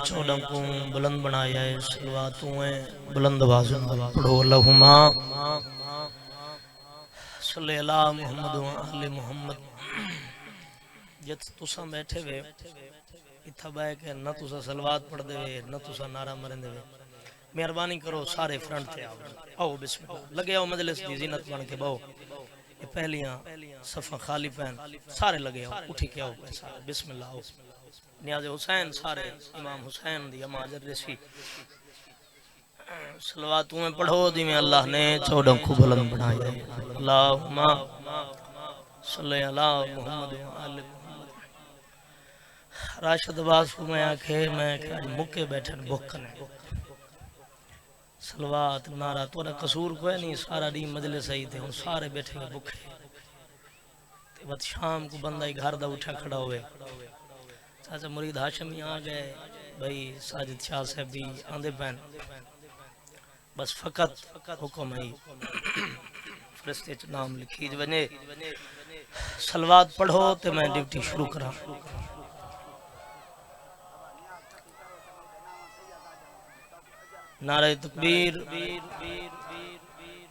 चौदह को बुलंद बनाया है। सलवातों बुलंद आवाज़ पढ़ो अल्लाहुम्मा सल्ले अला मुहम्मद व आले मुहम्मद। जित तुसा बैठे वे इत्था बह के न तुसा सलवात पढ़ दे न तुसा नारा मरन दे। मेहरबानी करो सारे फ्रंट ते आओ। आओ बिस्मिल्लाह लगे आओ मजलिस दी ज़ीनत बन के बहु। ये पहलियां सफ़ा खाली पैन सारे लगे आओ उठी के आओ सारे बिस्मिल्लाह आओ। नियाज़ हुसैन सारे इमाम हुसैन दी अम्मा जर्रसी सलवातों में पढ़ो जिमें अल्लाह ने चौदह को बुलंद बनाया। अल्लाहुम्मा सल्ले अला मुहम्मद व आले मुहम्मद। राशिद अब्बास को मैं आखे मैं आज मुक्के बैठन भुख ने सलवात नारा तोरा कसूर कोई नहीं। सारा दी मजलिस सही थे हुन सारे बैठे हुए भुखे ते बस शाम को बंदा ही घर दा उठा खड़ा हुए। चाचा मुरीद हाशमी आ गए भाई साजिद शाह साहब भी आंदे पैन बस फकत हुक्म है फरिश्ते च नाम लिखी वने सलवात पढ़ो ते मैं ड्यूटी शुरू करा। नारे तकबीर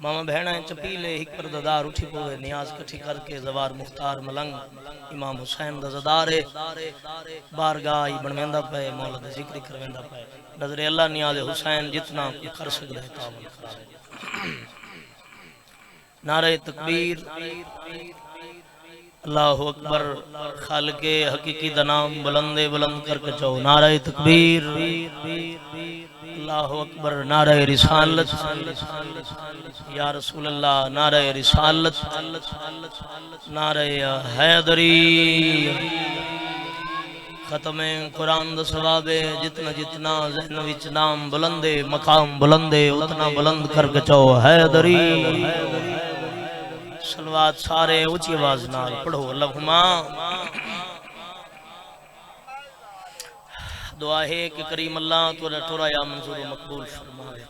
मामा बहना चपीले हिक पर ददार उठी पोवे नियाज कठी करके जवार मुख्तार मलंग इमाम हुसैन दा ज़दार है बारगाह ही बनवेंदा पे मौला दा जिक्र करवेंदा पे नजरे अल्लाह नियाज हुसैन जितना कर सकदा है ताबल करावे। नारे तकबीर अल्लाहु अकबर खालिके हकीकी दा नाम बुलंदे बुलंद करके चो। नारे तकबीर अल्लाहु अकबर। नारे रिसालत या रसूल अल्लाह। नारे रिसालत नारे हैदरी खत्मे कुरान दा सवाबे जितना जितना ज़हन विच नाम बुलंदे मकाम बुलंदे उतना बुलंद करके चो हैदरी। सलवात सारे ऊंची आवाज नाल पढ़ो अल्लाहुम्मा। दुआ है कि करीम अल्लाह तोरा टोरा या मंजूर मकबूल फरमावे।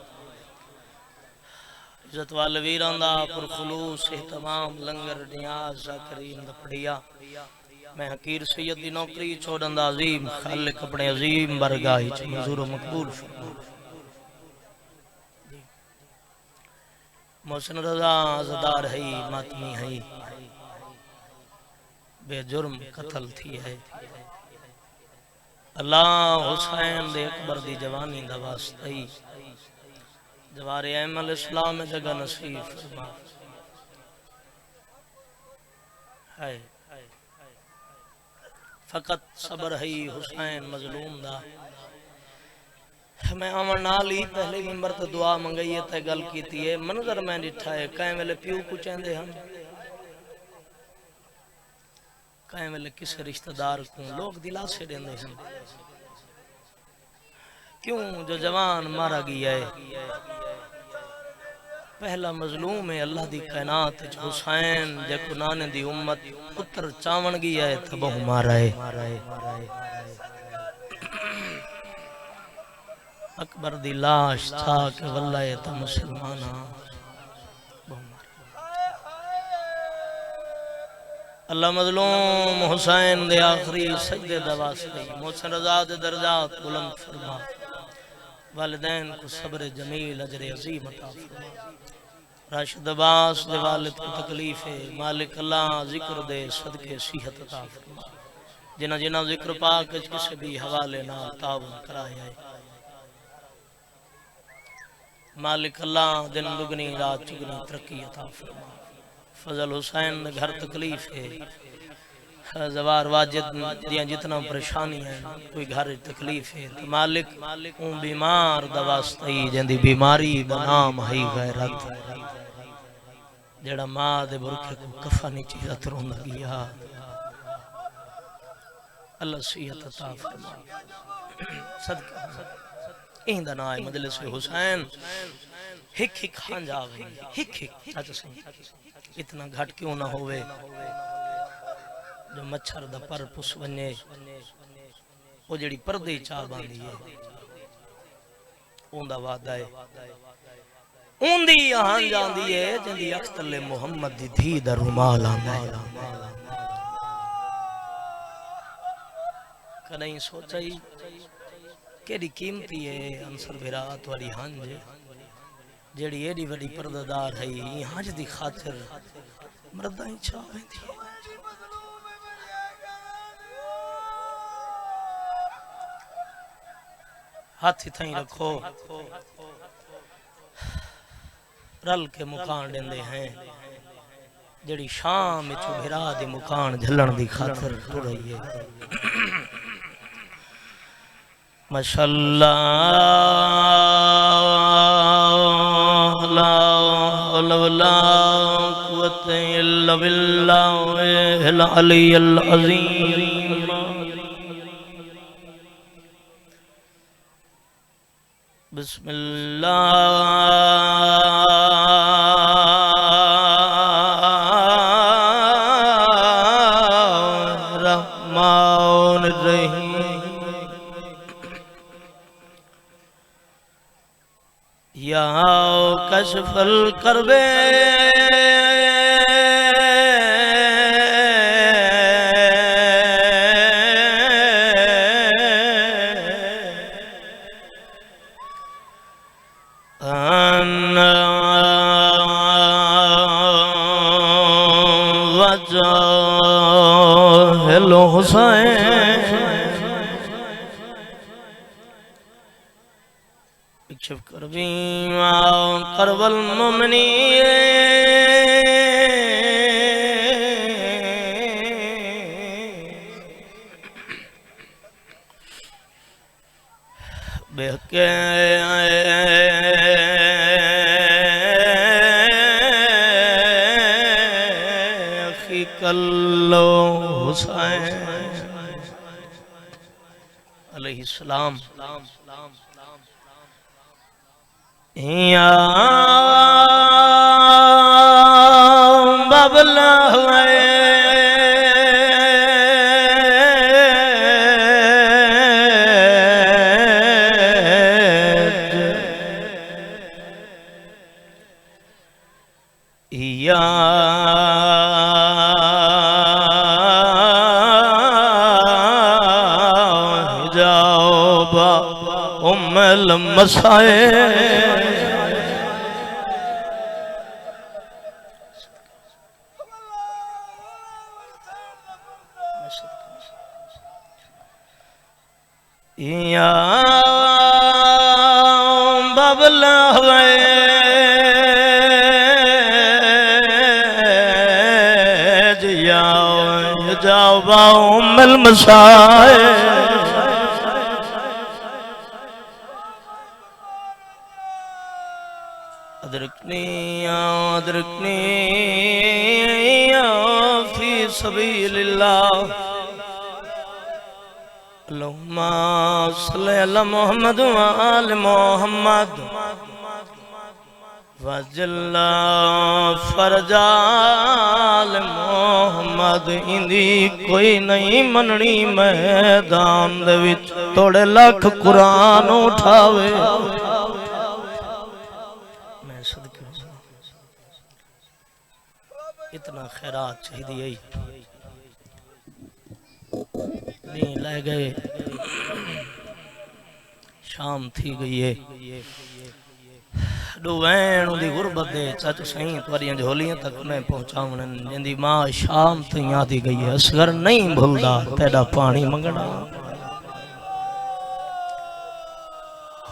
इज्जत वाले वीरां दा पुरखुलूस तमाम लंगर नियाज करीम दा पढ़िया मैं हकीर सैयद दी नौकरी छोड़न दा अजीम खालिक अपने अजीम बरगाह च मंजूर मकबूल फरमावे। मोहसिन रजा अज़दार है मातमी है बेजुर्म कत्ल थी है। अल्लाह हुसैन दे अकबर दी जवानी दा वास्ता ही जवारे अहमल इस्लाम में जगह नसीब फरमा है। फकत सबर है हुसैन मजलूम दा। मैं आवन नाल ही पहले मिंबर ते दुआ मंगई है ते गल कीती है मंजर मैं डिठा है कई वेले प्यू को चेंदे हम कई वेले किसी रिश्तेदार को लोग दिलासे देंदे हैं। क्यों जो जवान मारा गया है पहला मजलूम है अल्लाह दी कायनात हुसैन जेको नाने दी उम्मत पुत्र चावन गया है तो बहु मारा है। अकबर दी लाश था के वल्लाह तो मुसलमान अल्लाह मजलूम हुसैन दे आखिरी सजदे दा वास्ते मोहसिन रजा दे दर्जात बुलंद फरमा। वालिदैन को सब्र जमील अजर अजीम अता फरमा। राशिद अब्बास दे वालिद को तकलीफ है मालिक अल्लाह जिक्र दे सदके सेहत अता फरमा। जिन्हां जिन्हां जिक्र पाक किसी भी हवाले नाल तावन कराया है मालिक अल्लाह दिन दुगनी रात चुगनी तरक्की अता फरमा। फजल हुसैन घर तकलीफ है जवार वाजिद दियां जितना परेशानी है कोई घर तकलीफ है तो मालिक बीमार दवास्ता ही जिंदी बीमारी दा नाम है गैरत जेड़ा मां दे बुरखे को कफनी चीज़ रोंदा गया अल्लाह सेहत अता फरमा। सदका इंदा नाम है मजलिस हुसैन हिक हिक हांजा हिक हिक चाचा सिंह इतना घट क्यों ना होवे जो मच्छर दा पर पुस वने वो जड़ी पर्दे चाह बांधी है ओंदा वादा है ओंदी हां जांदी है जिंदी अख तले मोहम्मद दी धी दा रुमाल आंदा है। कदई सोचा ही केड़ी कीमती है अंसर बिरा तुम्हारी हंज जेड़ी एडी वडी पर्दादार है हंज दी खातिर मर्दा ही छा वेंदी हाथ थई रखो रल के मुकान देंदे हैं जेड़ी शाम विच बिरा दी मुकान झलण दी खातिर टुर रही है माशाअल्लाह ला हौला वला कुव्वता इल्ला बिल्लाहिल अलिय्यिल अज़ीम बिस्मिल्लाहिर्रहमानिर्रहीम या कशफल करबे हेलो हुसैन इच्छा करबी करबल मोमनी बेहके कल्लो हुसैन अलैहिस्सलाम या बाबला या उम्मल मसाए या बाबला जाओ बा उम्मल मसाए अदरकनी फी सबीलिल्लाह अल्लाहुम्मा सल्ली अला मुहम्मद व आले मुहम्मद वजल्ला फरजाल मुहम्मद इंदी कोई नहीं मननी मैदान दे विच तोड़े लख कुरान उठावे इतना खैरात चाहिए नहीं ले गए शाम थी गई है डुवैन दी गुरबत दे सच सही तुहारियां झोलियां तक मैं पहुंचावण जिंदी मां शाम थी याद गई है असगर नहीं भूलदा तेरा पानी मंगना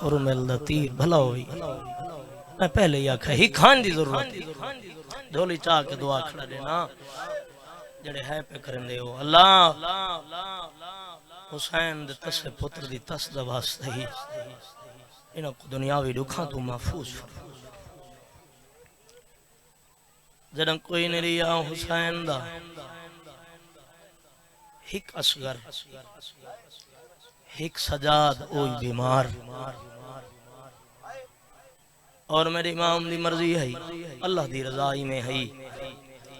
और मिलदा तीर भला होई मैं पहले ही आखा ही खान दी जरूरत झोली चाह के दुआ खड़ा देना जड़े है पे करंदे हो अल्लाह हुसैन दे तसे पुत्र दी तस दा वास्ते ही इना को दुनियावी दुखा तू महफूज जदं कोई नहीं रिया हुसैन दा हिक असगर हिक सजाद ओई बीमार और मेरे इमाम दी मर्जी है अल्लाह दी रज़ाई में है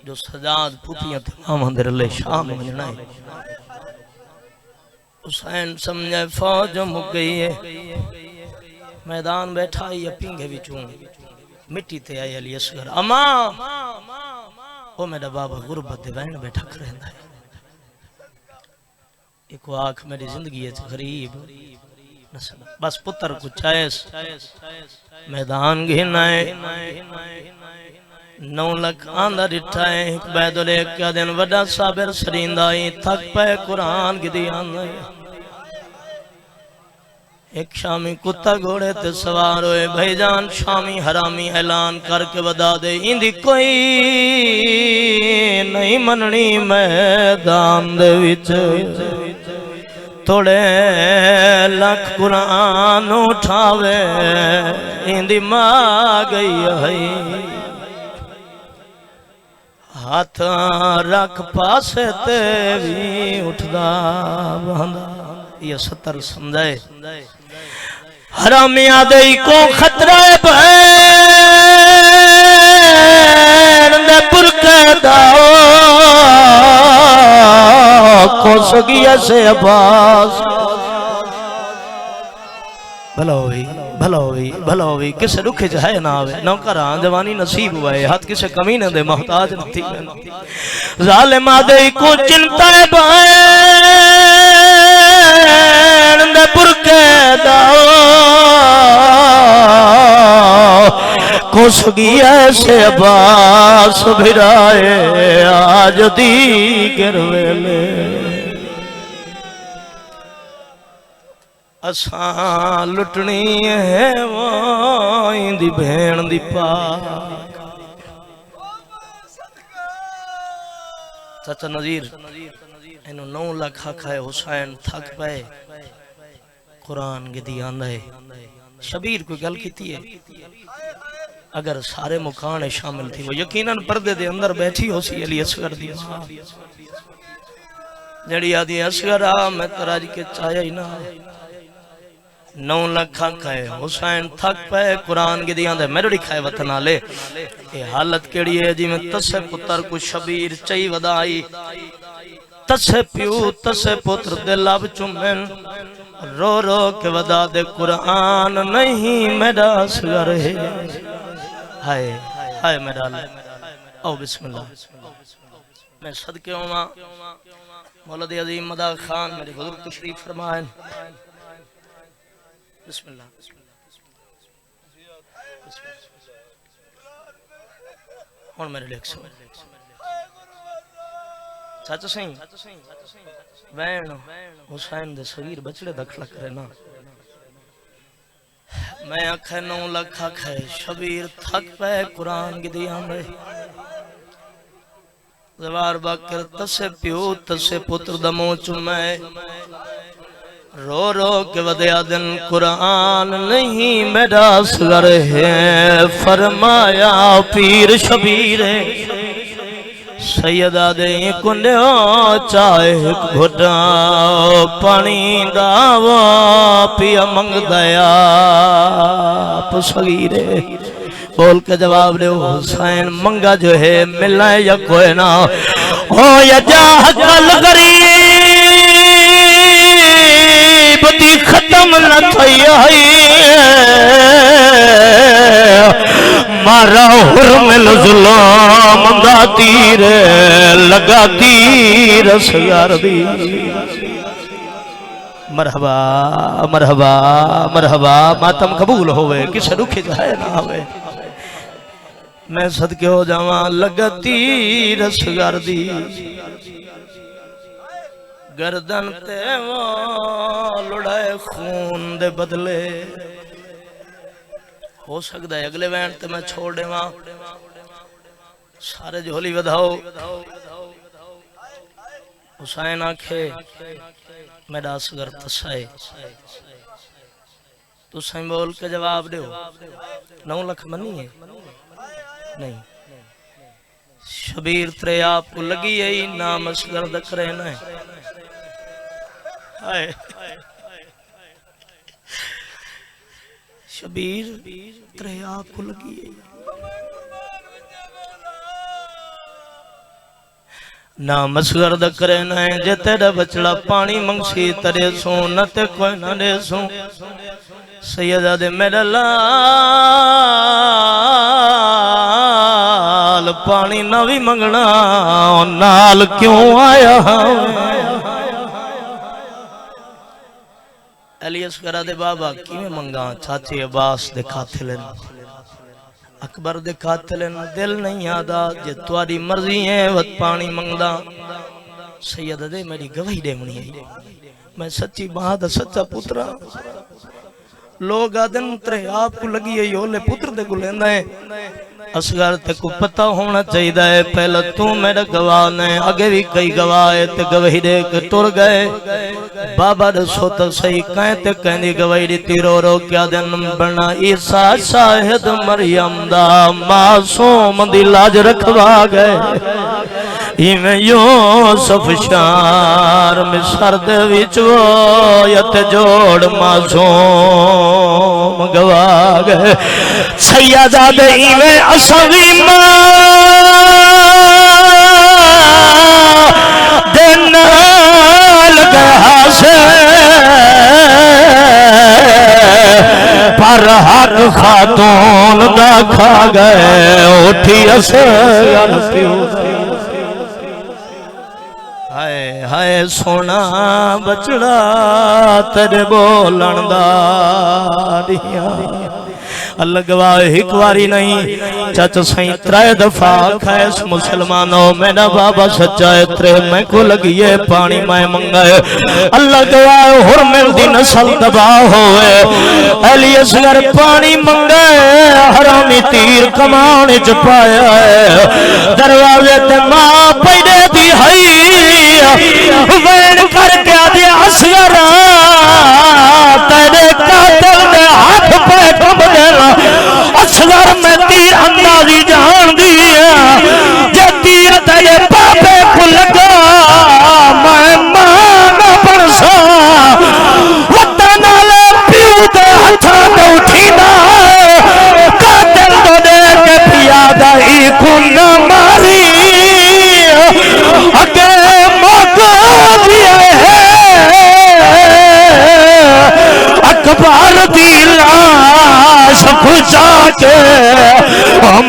जो सजाद पुठियां तमाम अंदर ले शाम वजना है हुसैन समझे फौज मुक गई है मैदान बैठा ही पिंगे विचों मिट्टी ते आई अली असगर अम्मा ओ मेरा बाबा गुरबत दे वैन बैठा करंदा है एक आंख मेरी जिंदगी च गरीब बस पुत्र को चाहेस मैदान घिनाए 9 लाख आंदा डिठा है बैदुल एक का दिन वड्डा साबिर सरींदा थक पे कुरान गिदी आंदा एक शामी कुत्ता घोड़े ते सवार होए भाईजान शामी हरामी ऐलान करके बता दे इंदी कोई नहीं मननी मैदान दे विच थोड़े लख कुरान उठावे इंदी मां गई है हाथ रख पासे ते भी उठदा बंदा ये 70 समझाए हरामिया दे को खतरा भैन दे पुरके दाओ को सगिया से अब्बास भला होई किसे दुखे च है ना आवे नौकरा जवानी नसीब हुए हाथ किसे कमी न दे मोहताज न थी जालिमा दे को चिंता है भैन दे पुरके दाओ को सगिया से अब्बास भिराए आज दी गिरवेले असा लुटनी है दी भेण दी पाक चाचा नजीर इन्हों 9 लाख खाए हुसैन थक पे कुरान गिदी आंदा है शबीर कोई गल की है अगर सारे मुकान शामिल थी वो यकीनन पर्दे दे अंदर बैठी हो सी अली असगर दी जड़ी आदि असगर आ मैं तराज के चाया ही ना 9 लाख खाए हुसैन थक पे कुरान गिदी आंदे मेरड़ी खाए वतन आले ये हालत केड़ी है जिवें तसे पुत्र को शबीर चई वदाई तसे प्यू तसे पुत्र दे लब चुमन रो रो के वदा दे कुरान नहीं मेरा असगर है हाय हाय मेरा आओ बिस्मिल्लाह मैं सदके होवा मौलवी अजीम मदा खान मेरे हुजूर तशरीफ फरमाएं बिस्मिल्लाह हुन मेरे लेख सुन चाचा सही वैन हुसैन दे सगीर बचड़े दखला करे ना मैं आखे 9 लाख आखे शबीर थक पे कुरान गिदी आंदे जवार बाकर तसे प्यो तसे पुत्र दमो चुमे रो रो के वदया दिन कुरान नहीं मेरा असगर है फरमाया पीर शबीर सैयदा दे कुंडियो चाहे घुटा पानी दावा पिया मंग दया सगीरे बोल के जवाब दे हुसैन मंगा जो है मिलना या कोई ना हो या जा कल गरीब दी खत्म न थई मारा हुरमिल जुल्म दा तीर लगा तीर असगर दी मरहबा मरहबा मरहबा मातम कबूल होवे किसे दुखे जाए ना होवे मैं सदके हो जावा लगती रसगर दी गर्दन ते वो लुढ़ाए खून दे बदले हो सकता है अगले वैन ते मैं छोड़ देवा सारे झोली बधाओ हुसैन आखे मेरा असगर तसाए तुम बोल के जवाब दो 9 लाख मनी है नहीं शबीर त्रे आपको लगी है नाम असगर दक रहना है शबीर त्रे आपको लगी है नाम असगर दक रहना है जे तेरा बचड़ा पानी मंगसी तरे सो न ते कोई न दे सो सैयदा दे मेरा लाल पानी ना भी मंगना नाल क्यों आया अली असगर दे बाबा किवें मंगा चाचे अब्बास दे खातिलन अकबर दे खातिलन दिल नहीं आदा जे तुम्हारी मर्जी है वत पानी मंगदा सैयद दे मेरी गवाही देवनी है मैं सच्ची बात सच्चा पुत्रा लोग आदन तेरे आप को लगी है ओले पुत्र दे को लेंदा है असगर ते को पता होना चाहिए है पहले तू मेरा गवाह ने आगे भी कई गवाह है ते गवाही दे के टुर गए बाबा दसो तो सही कहे ते कहंदी गवाही दी रो रो क्या दिन बना ईसा शाहिद मरियम दा मासूम दी लाज रखवा गए इवें यूसुफ शार मिस्र दे विच वो यत जोड़ मासूम गवा गए सैयदा दे इवें असवी दे नाल गया से पर हक खातून दा खा गए उठी असर पियो हाय हाय सोना बचड़ा तेरे बोलन दा अल्लाह गवाह एक बारी नहीं चच सही त्रै दफा खैस मुसलमानों मेरा बाबा सच्चा है त्रे मैं को लगी है पानी मैं मंगाए अल्लाह गवाह हुर मिलदी नस्ल तबाह होए अली असगर पानी मंगाए हरामी तीर कमान च पाया है दरवाजे ते मां पैदे दी हई वैन करके आदि असगर तेरे कातिल दे हाथ पे कब देना असगर में तीर अंदाजी जान दी जे तीर तेरे बाबे को लगा मैं मां बरसा वतन वाले प्यू दे हथा ते उठीना कातिल तो दे के पियादा ही खून मारी अगे मौका दिया है अकबर दी लाश खुजा के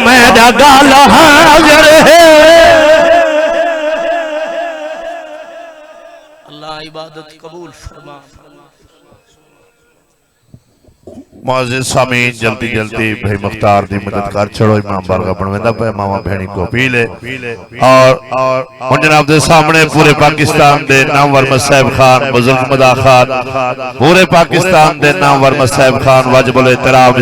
मेरा गाल हाजिर है अल्लाह इबादत कबूल फरमा मुअज़्ज़िज़ सामीन जल्दी जल्दी भाई मुख्तार दी मदद कर छोड़ो इमाम बारगाह बनवेंदा पे मामा भैणी को पी ले और उन जनाब दे सामने पूरे पाकिस्तान दे नामवर मसैब खान बुजुर्ग मदा खान पूरे पाकिस्तान दे नामवर मसैब खान वाजिबुल एहतराम